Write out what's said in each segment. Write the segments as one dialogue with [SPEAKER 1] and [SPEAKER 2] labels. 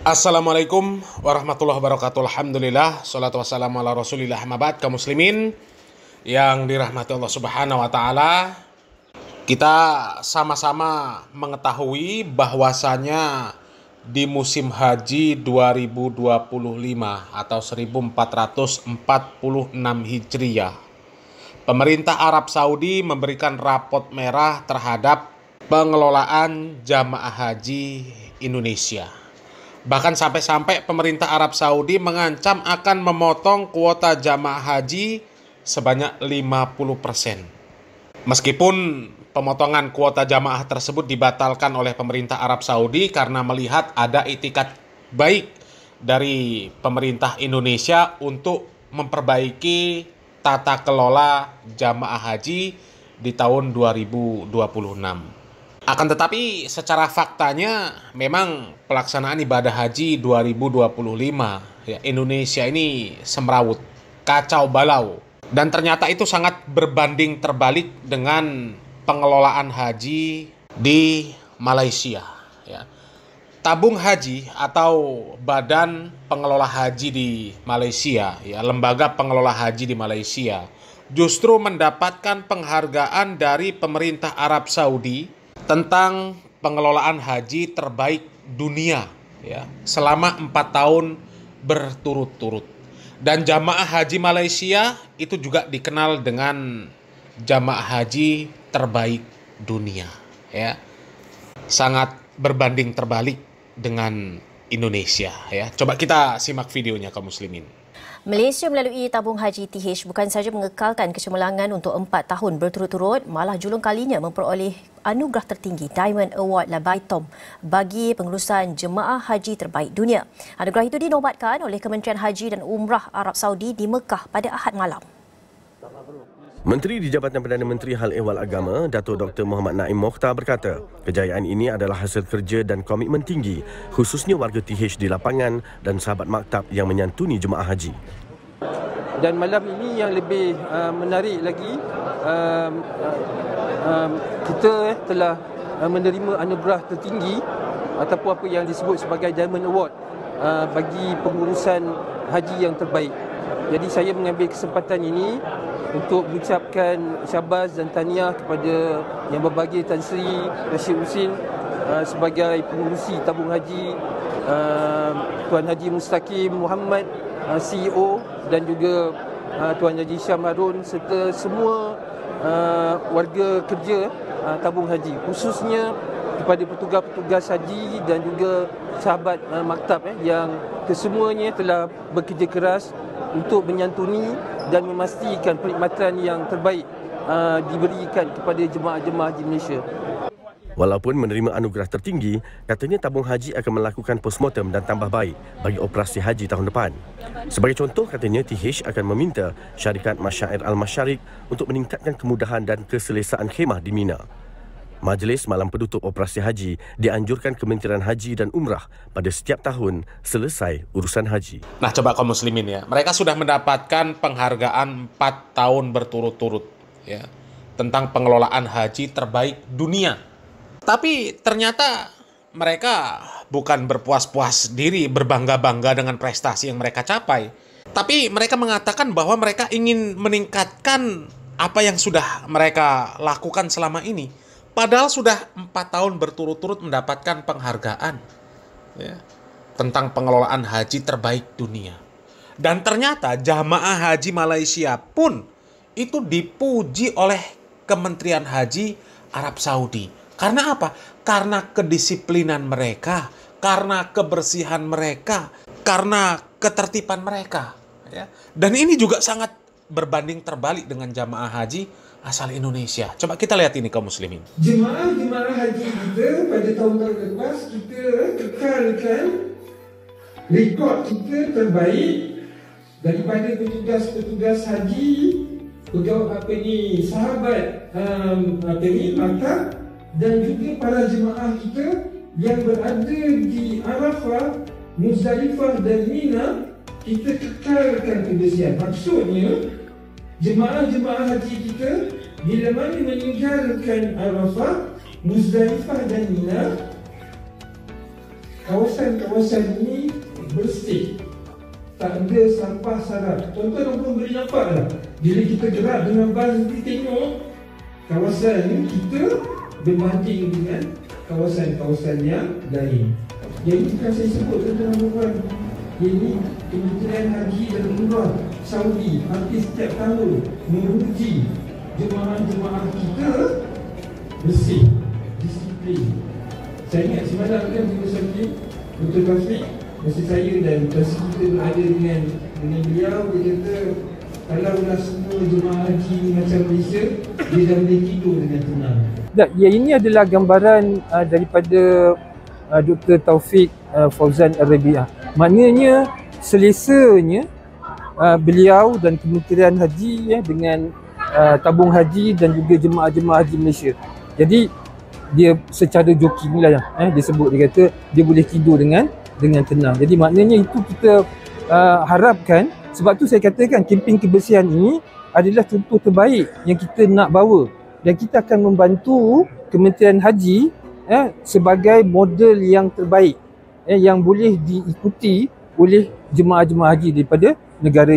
[SPEAKER 1] Assalamualaikum warahmatullahi wabarakatuh. Alhamdulillah, salatu wassalamu ala rasulillah, ahmad kaum muslimin yang dirahmati Allah subhanahu wa ta'ala. Kita sama-sama mengetahui bahwasanya di musim haji 2025 atau 1446 Hijriah, pemerintah Arab Saudi memberikan rapot merah terhadap pengelolaan jamaah haji Indonesia. Bahkan sampai-sampai pemerintah Arab Saudi mengancam akan memotong kuota jamaah haji sebanyak 50%. Meskipun pemotongan kuota jamaah tersebut dibatalkan oleh pemerintah Arab Saudi karena melihat ada itikad baik dari pemerintah Indonesia untuk memperbaiki tata kelola jamaah haji di tahun 2026. Akan tetapi secara faktanya memang pelaksanaan ibadah haji 2025 Indonesia ini semrawut, kacau balau. Dan ternyata itu sangat berbanding terbalik dengan pengelolaan haji di Malaysia. Tabung haji atau badan pengelola haji di Malaysia, lembaga pengelola haji di Malaysia, justru mendapatkan penghargaan dari pemerintah Arab Saudi tentang pengelolaan haji terbaik dunia selama 4 tahun berturut-turut. Dan jamaah haji Malaysia itu juga dikenal dengan jamaah haji terbaik dunia sangat berbanding terbalik dengan Indonesia Coba kita simak videonya kaum muslimin.
[SPEAKER 2] Malaysia melalui tabung haji TH bukan sahaja mengekalkan kecemerlangan untuk 4 tahun berturut-turut, malah julung kalinya memperoleh anugerah tertinggi Diamond Award Labaitom bagi pengurusan jemaah haji terbaik dunia. Anugerah itu dinobatkan oleh Kementerian Haji dan Umrah Arab Saudi di Mekah pada Ahad malam.
[SPEAKER 3] Menteri di Jabatan Perdana Menteri Hal Ehwal Agama, Datuk Dr. Muhammad Naim Mokhtar berkata, kejayaan ini adalah hasil kerja dan komitmen tinggi, khususnya warga TH di lapangan dan sahabat maktab yang menyantuni jemaah haji.
[SPEAKER 4] Dan malam ini yang lebih menarik lagi, kita telah menerima anugerah tertinggi ataupun apa yang disebut sebagai Diamond Award bagi pengurusan haji yang terbaik. Jadi saya mengambil kesempatan ini untuk mengucapkan syabas dan tahniah kepada Yang Berbahagia Tan Sri Rashid Husin sebagai pengurusi tabung haji, Tuan Haji Mustaqim Muhammad CEO, dan juga Tuan Haji Syam Harun serta semua warga kerja tabung haji, khususnya kepada petugas-petugas haji dan juga sahabat maktab yang kesemuanya telah bekerja keras untuk menyantuni dan memastikan perkhidmatan yang terbaik diberikan kepada jemaah-jemaah haji Malaysia.
[SPEAKER 3] Walaupun menerima anugerah tertinggi, katanya tabung haji akan melakukan postmortem dan tambah baik bagi operasi haji tahun depan. Sebagai contoh, katanya TH akan meminta syarikat Masyair Al-Masyarik untuk meningkatkan kemudahan dan keselesaan khemah di Mina. Majlis malam penutup operasi haji dianjurkan Kementerian Haji dan Umrah pada setiap tahun selesai urusan haji.
[SPEAKER 1] Nah, coba kaum muslimin mereka sudah mendapatkan penghargaan 4 tahun berturut-turut tentang pengelolaan haji terbaik dunia. Tapi ternyata mereka bukan berpuas-puas diri, berbangga-bangga dengan prestasi yang mereka capai. Tapi mereka mengatakan bahwa mereka ingin meningkatkan apa yang sudah mereka lakukan selama ini. Padahal sudah 4 tahun berturut-turut mendapatkan penghargaan tentang pengelolaan haji terbaik dunia. Dan ternyata jamaah haji Malaysia pun itu dipuji oleh Kementerian Haji Arab Saudi. Karena apa? Karena kedisiplinan mereka, karena kebersihan mereka, karena ketertiban mereka. Dan ini juga sangat berbanding terbalik dengan jamaah haji asal Indonesia. Coba kita lihat ini kaum muslimin.
[SPEAKER 5] Jemaah haji kita pada tahun-tahun lepas, kita kekalkan rekod kita terbaik daripada petugas-petugas haji, sahabat maktab, dan juga para jemaah kita yang berada di Arafah, Muzdalifah dan Mina. Kita kekalkan kebersihan. Maksudnya jemaah-jemaah haji kita bila mana meninggalkan Arafah, Muzdalifah dan Mina, kawasan-kawasan ini bersih, tak ada sampah sarap. Contoh yang pun boleh nampak lah, bila kita gerak dengan bas nanti tengok kawasan ini kita berbanding dengan kawasan-kawasan yang lain. Jadi bukan saya sebut tuan-tuan dan puan, ini Kementerian Haji dan Umrah Saudi hampir setiap tahun menguji jemaah-jemaah kita bersih, disiplin. Saya ingat semalam kan Dr. Syakir, Dr. Taufik, masa saya dan masa kita berada dengan beliau, dia kata kalaulah semua jemaah haji macam Malaysia, dia dah boleh tidur dengan tenang.
[SPEAKER 4] Ya, ini adalah gambaran daripada Dr. Taufik Fauzan Arabiah. Maknanya selesanya beliau dan Kementerian Haji dengan tabung haji dan juga jemaah-jemaah haji Malaysia. Jadi dia secara joking lah dia sebut, dia kata dia boleh tidur dengan tenang. Jadi maknanya itu kita harapkan, sebab tu saya katakan kempen kebersihan ini adalah contoh terbaik yang kita nak bawa, dan kita akan membantu Kementerian Haji sebagai model yang terbaik yang boleh diikuti oleh jemaah-jemaah haji daripada negara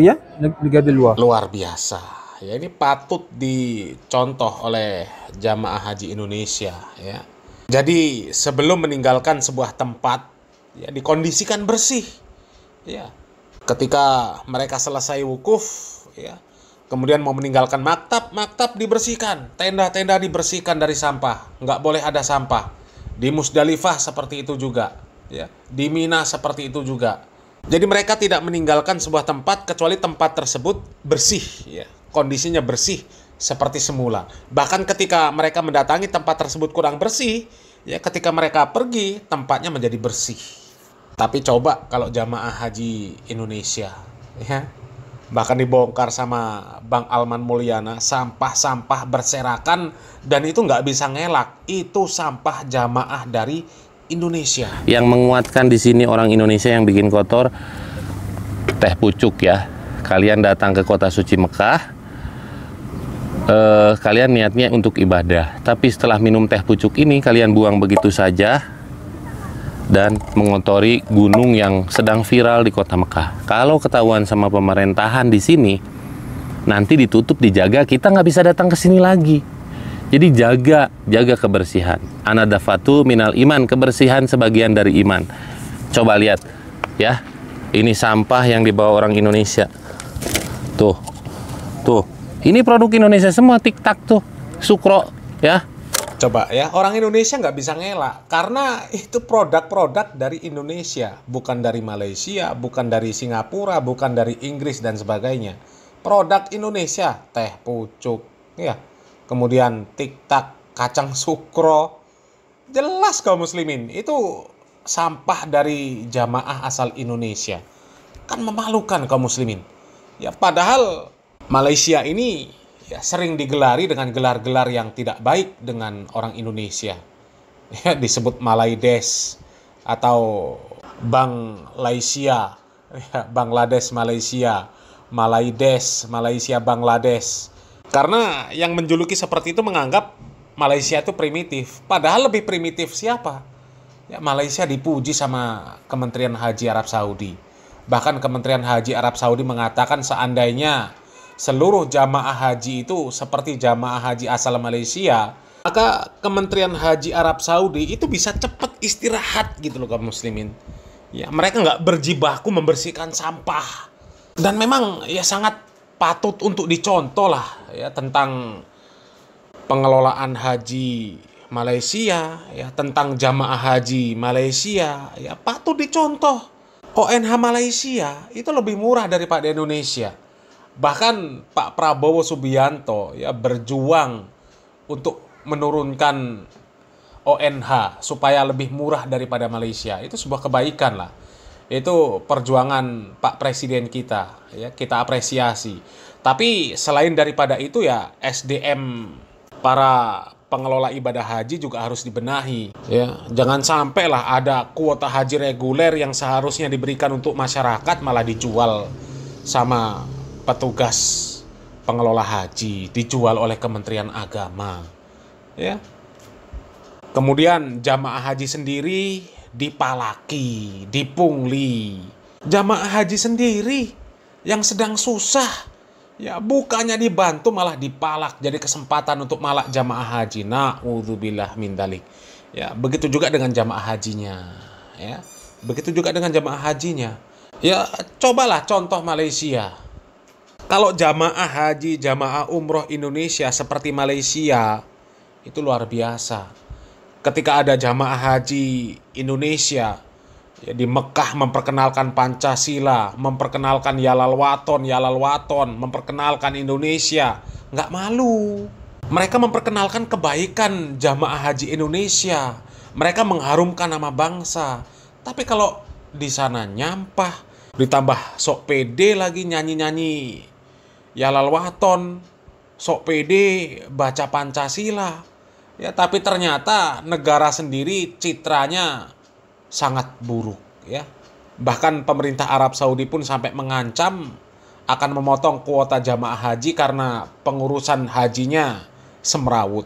[SPEAKER 4] luar.
[SPEAKER 1] Luar biasa. Ya, ini patut dicontoh oleh jamaah haji Indonesia, ya. Jadi sebelum meninggalkan sebuah tempat, ya, dikondisikan bersih, ya. Ketika mereka selesai wukuf, ya, kemudian mau meninggalkan maktab dibersihkan, tenda-tenda dibersihkan dari sampah, nggak boleh ada sampah. Di Musdalifah seperti itu juga, ya. Di Mina seperti itu juga. Jadi mereka tidak meninggalkan sebuah tempat kecuali tempat tersebut bersih, ya. Kondisinya bersih seperti semula. Bahkan ketika mereka mendatangi tempat tersebut kurang bersih, ya, ketika mereka pergi tempatnya menjadi bersih. Tapi coba kalau jamaah haji Indonesia, ya, bahkan dibongkar sama Bang Alman Mulyana, sampah-sampah berserakan, dan itu nggak bisa ngelak. Itu sampah jamaah dari Indonesia.
[SPEAKER 6] Yang menguatkan di sini orang Indonesia yang bikin kotor, teh pucuk, ya. Kalian datang ke kota suci Mekah, kalian niatnya untuk ibadah, tapi setelah minum teh pucuk ini kalian buang begitu saja dan mengotori gunung yang sedang viral di kota Mekah. Kalau ketahuan sama pemerintahan di sini, nanti ditutup, dijaga, kita nggak bisa datang ke sini lagi. Jadi jaga kebersihan. Anadafatu minal iman, kebersihan sebagian dari iman. Coba lihat, ya, ini sampah yang dibawa orang Indonesia. Tuh. Ini produk Indonesia semua, TikTok tuh, Sukro, ya.
[SPEAKER 1] Coba ya, orang Indonesia nggak bisa ngelak karena itu produk-produk dari Indonesia, bukan dari Malaysia, bukan dari Singapura, bukan dari Inggris dan sebagainya. Produk Indonesia, teh pucuk, ya. Kemudian TikTok, kacang Sukro. Jelas kaum muslimin, itu sampah dari jamaah asal Indonesia. Kan memalukan kaum muslimin. Ya, padahal Malaysia ini, ya, sering digelari dengan gelar-gelar yang tidak baik dengan orang Indonesia. Ya, disebut Malaides atau Bangladesia, ya, Bangladesh Malaysia, Malaides Malaysia Bangladesh. Karena yang menjuluki seperti itu menganggap Malaysia itu primitif. Padahal lebih primitif siapa? Ya, Malaysia dipuji sama Kementerian Haji Arab Saudi. Bahkan Kementerian Haji Arab Saudi mengatakan seandainya seluruh jamaah haji itu seperti jamaah haji asal Malaysia, maka Kementerian Haji Arab Saudi itu bisa cepat istirahat gitu loh kaum muslimin. Ya, mereka nggak berjibaku membersihkan sampah. Dan memang ya sangat patut untuk dicontoh lah, ya, tentang pengelolaan haji Malaysia, ya, tentang jamaah haji Malaysia, ya, patut dicontoh. ONH Malaysia itu lebih murah daripada Indonesia. Bahkan Pak Prabowo Subianto, ya, berjuang untuk menurunkan ONH supaya lebih murah daripada Malaysia. Itu sebuah kebaikan lah. Itu perjuangan Pak Presiden kita, ya, kita apresiasi. Tapi selain daripada itu, ya, SDM para pengelola ibadah haji juga harus dibenahi, ya. Jangan sampai lah ada kuota haji reguler yang seharusnya diberikan untuk masyarakat malah dijual sama petugas pengelola haji, dijual oleh Kementerian Agama, ya. Kemudian jamaah haji sendiri dipalaki, dipungli. Jamaah haji sendiri yang sedang susah, ya bukannya dibantu malah dipalak, jadi kesempatan untuk malak jamaah haji. Na'udzubillah min dzalik. Ya, begitu juga dengan jamaah hajinya, ya. Begitu juga dengan jamaah hajinya. Ya, cobalah contoh Malaysia. Kalau jamaah haji, jamaah umroh Indonesia seperti Malaysia, itu luar biasa. Ketika ada jamaah haji Indonesia, ya, di Mekah memperkenalkan Pancasila, memperkenalkan Yalal Waton, memperkenalkan Indonesia, nggak malu. Mereka memperkenalkan kebaikan jamaah haji Indonesia. Mereka mengharumkan nama bangsa. Tapi kalau di sana nyampah, ditambah sok pede lagi nyanyi-nyanyi Yalal Waton, sok pede baca Pancasila. Ya, tapi ternyata negara sendiri citranya sangat buruk, ya. Bahkan pemerintah Arab Saudi pun sampai mengancam akan memotong kuota jamaah haji karena pengurusan hajinya semrawut,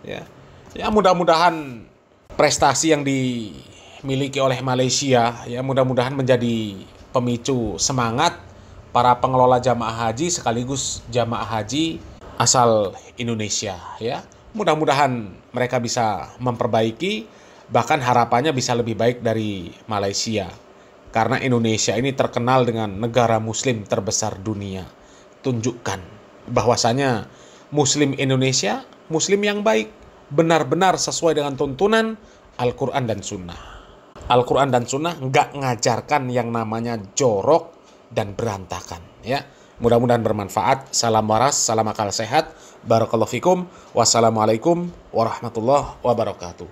[SPEAKER 1] ya. Ya, mudah-mudahan prestasi yang dimiliki oleh Malaysia, ya, mudah-mudahan menjadi pemicu semangat para pengelola jamaah haji sekaligus jamaah haji asal Indonesia, ya. Mudah-mudahan mereka bisa memperbaiki, bahkan harapannya bisa lebih baik dari Malaysia. Karena Indonesia ini terkenal dengan negara muslim terbesar dunia. Tunjukkan bahwasanya muslim Indonesia, muslim yang baik, benar-benar sesuai dengan tuntunan Al-Quran dan Sunnah. Al-Quran dan Sunnah nggak ngajarkan yang namanya jorok dan berantakan, ya. Mudah-mudahan bermanfaat. Salam waras, salam akal sehat. Barakallahu fikum. Wassalamualaikum warahmatullahi wabarakatuh.